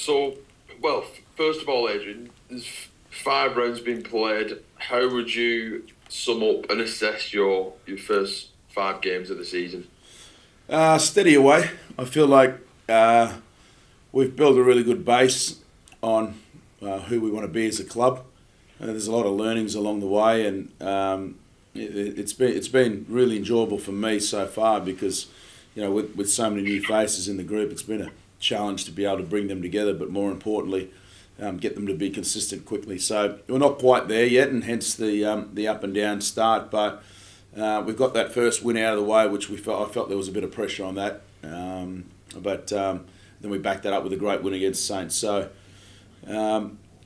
So, well, first of all, Adrian, there's 5 rounds been played. How would you sum up and assess your first 5 games of the season? Steady away. I feel like we've built a really good base on who we want to be as a club. There's a lot of learnings along the way, and it's been really enjoyable for me so far because, with so many new faces in the group, it's been a challenge to be able to bring them together, but more importantly, get them to be consistent quickly. So we're not quite there yet, and hence the up and down start. But we've got that first win out of the way, which I felt there was a bit of pressure on that. But then we backed that up with a great win against Saints. So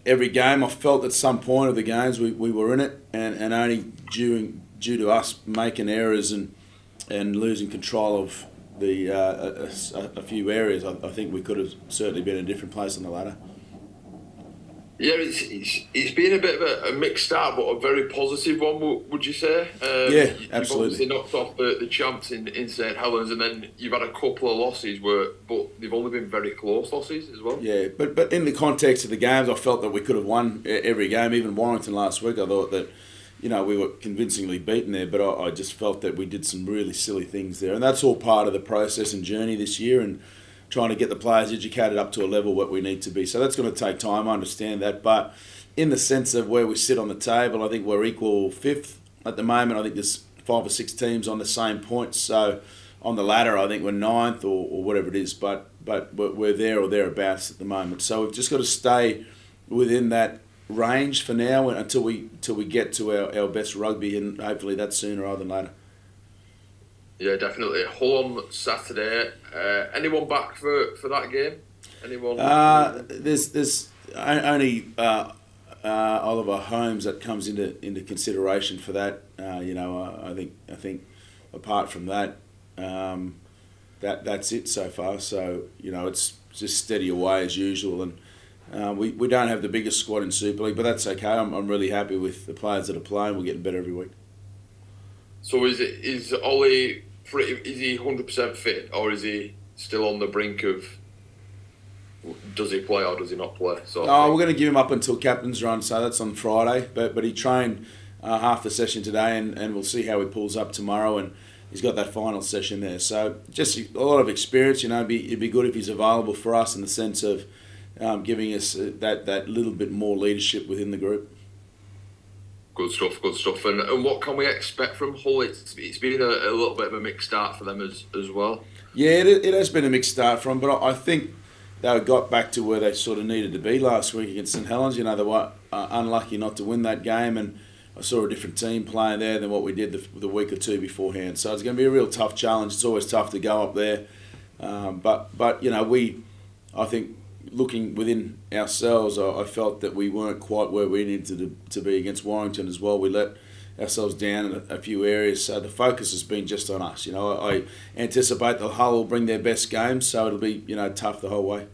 every game, I felt at some point of the games we were in it, and only due to us making errors and losing control of a few areas, I think we could have certainly been in a different place on the ladder. Yeah, it's been a bit of a mixed start, but a very positive one, would you say? Yeah, absolutely. You've obviously knocked off the champs in St Helens, and then you've had a couple of losses, but they've only been very close losses as well. Yeah, but in the context of the games, I felt that we could have won every game. Even Warrington last week, I thought that we were convincingly beaten there, but I just felt that we did some really silly things there, and that's all part of the process and journey this year, and trying to get the players educated up to a level what we need to be. So that's going to take time, I understand that. But in the sense of where we sit on the table, I think we're equal 5th at the moment. I think there's 5 or 6 teams on the same points. So on the ladder, I think we're 9th or whatever it is. But we're there or thereabouts at the moment. So we've just got to stay within that range for now until we get to our best rugby, and hopefully that's sooner rather than later. Yeah, definitely. Hull on Saturday. Anyone back for that game? Anyone? There's only Oliver Holmes that comes into consideration for that. I think apart from that, that's it so far. So it's just steady away as usual, and we don't have the biggest squad in Super League, but that's okay. I'm really happy with the players that are playing. We're getting better every week. So is Ollie? Is he 100% fit, or is he still on the brink of? Does he play or does he not play? We're going to give him up until captain's run, so that's on Friday. But he trained half the session today, and we'll see how he pulls up tomorrow. And he's got that final session there. So just a lot of experience. It'd be good if he's available for us in the sense of giving us that little bit more leadership within the group. Good stuff. And what can we expect from Hull? It's been a little bit of a mixed start for them as well. Yeah, it has been a mixed start for them, but I think they got back to where they sort of needed to be last week against St Helens. They were unlucky not to win that game, and I saw a different team playing there than what we did the week or two beforehand. So it's going to be a real tough challenge. It's always tough to go up there, but I think, looking within ourselves, I felt that we weren't quite where we needed to be against Warrington as well. We let ourselves down in a few areas, so the focus has been just on us. I anticipate the Hull will bring their best game, so it'll be tough the whole way.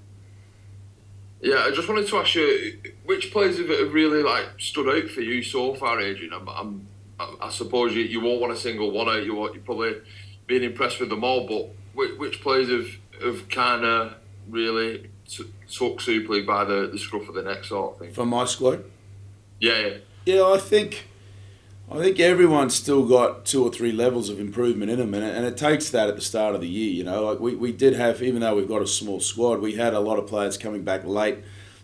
Yeah, I just wanted to ask you, which players have really stood out for you so far, Adrian? I suppose you won't want to single one out. You're probably being impressed with them all, but which players have kind of really took Super League by the scruff of the neck, sort of thing? From my squad? Yeah. I think everyone's still got 2 or 3 levels of improvement in them, and it takes that at the start of the year. We did have, even though we've got a small squad, we had a lot of players coming back late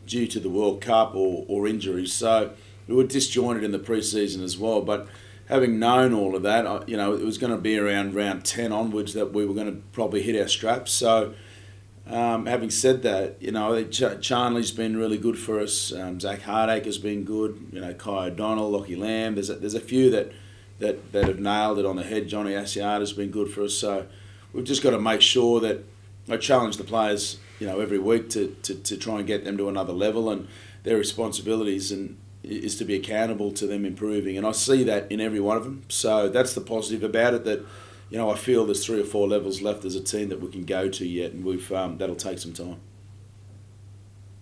due to the World Cup or injuries, so we were disjointed in the pre-season as well. But having known all of that, it was going to be around round 10 onwards that we were going to probably hit our straps. So having said that, Charnley's been really good for us. Zach Hardacre has been good. Kai O'Donnell, Lockie Lamb. There's a few that have nailed it on the head. Johnny Asiata's been good for us. So we've just got to make sure that I challenge the players, every week to try and get them to another level, and their responsibilities is to be accountable to them improving. And I see that in every one of them. So that's the positive about it. That I feel there's 3 or 4 levels left as a team that we can go to yet, and that'll take some time.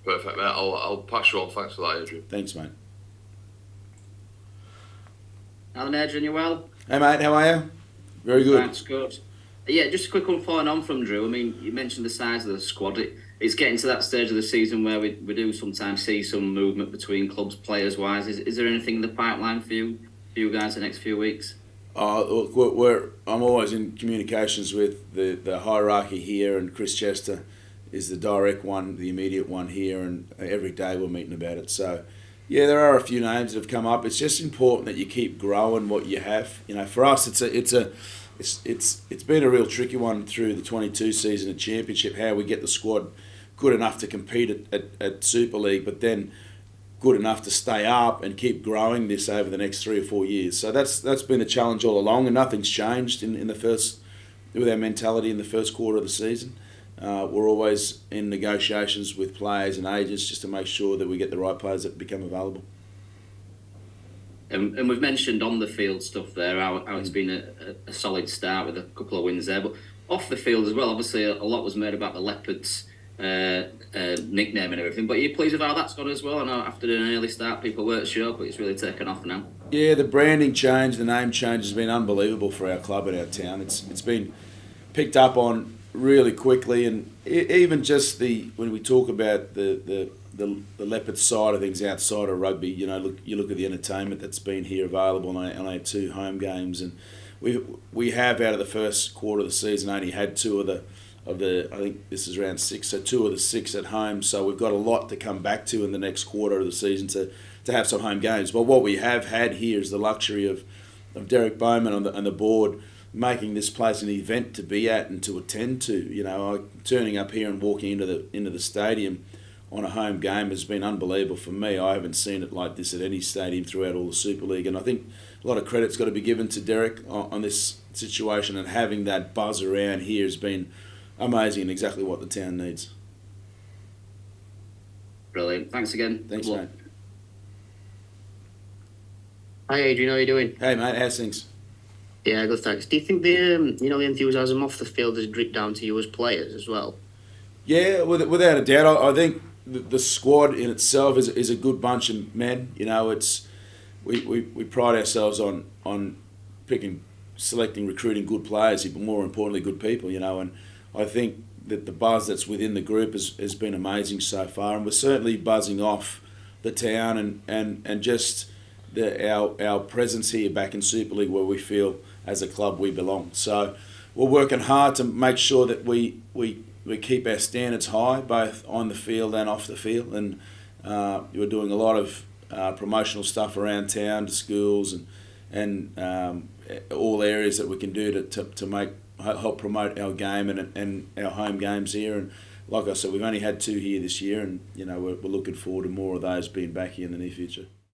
Perfect, mate. I'll pass you on. Thanks for that, Adrian. Thanks, mate. Alan, Adrian, you well? Hey, mate. How are you? Very good. That's good. Yeah, just a quick one following on from Drew. I mean, you mentioned the size of the squad. It it's getting to that stage of the season where we do sometimes see some movement between clubs, players wise. Is there anything in the pipeline for you guys the next few weeks? Look, I'm always in communications with the hierarchy here, and Chris Chester is the direct one, the immediate one here, and every day we're meeting about it. So, yeah, there are a few names that have come up. It's just important that you keep growing what you have. You know, for us, it's been a real tricky one through the 22 season of Championship. How we get the squad good enough to compete at Super League, but then good enough to stay up and keep growing this over the next 3 or 4 years. So that's been the challenge all along, and nothing's changed in the first with our mentality in the first quarter of the season. We're always in negotiations with players and agents just to make sure that we get the right players that become available. And we've mentioned on the field stuff there, how it's been a solid start with a couple of wins there. But off the field as well, obviously a lot was made about the Leopards nickname and everything. But are you pleased with how that's gone as well? I know after an early start, people weren't sure, but it's really taken off now. Yeah, the branding change, the name change has been unbelievable for our club and our town. It's been picked up on really quickly, and even just when we talk about the Leopards side of things outside of rugby, you look at the entertainment that's been here available on our 2 home games, and we have out of the first quarter of the season only had 2 of the I think this is round 6, so 2 of the 6 at home. So we've got a lot to come back to in the next quarter of the season to have some home games. But what we have had here is the luxury of Derek Bowman on the board making this place an event to be at and to attend to. Turning up here and walking into the stadium on a home game has been unbelievable for me. I haven't seen it like this at any stadium throughout all the Super League, and I think a lot of credit's got to be given to Derek on this situation, and having that buzz around here has been amazing and exactly what the town needs. Brilliant. Thanks again. Thanks, mate. Hi, Adrian. How are you doing? Hey, mate. How's things? Yeah, good. Thanks. Do you think the enthusiasm off the field has dripped down to you as players as well? Yeah, without a doubt. I think the squad in itself is a good bunch of men. We pride ourselves on selecting, recruiting good players, but more importantly, good people. And I think that the buzz that's within the group has been amazing so far, and we're certainly buzzing off the town and just our presence here back in Super League, where we feel as a club we belong. So we're working hard to make sure that we keep our standards high, both on the field and off the field, and we're doing a lot of promotional stuff around town to schools and all areas that we can do to help promote our game and our home games here. And like I said, we've only had 2 here this year, and we're looking forward to more of those being back here in the near future.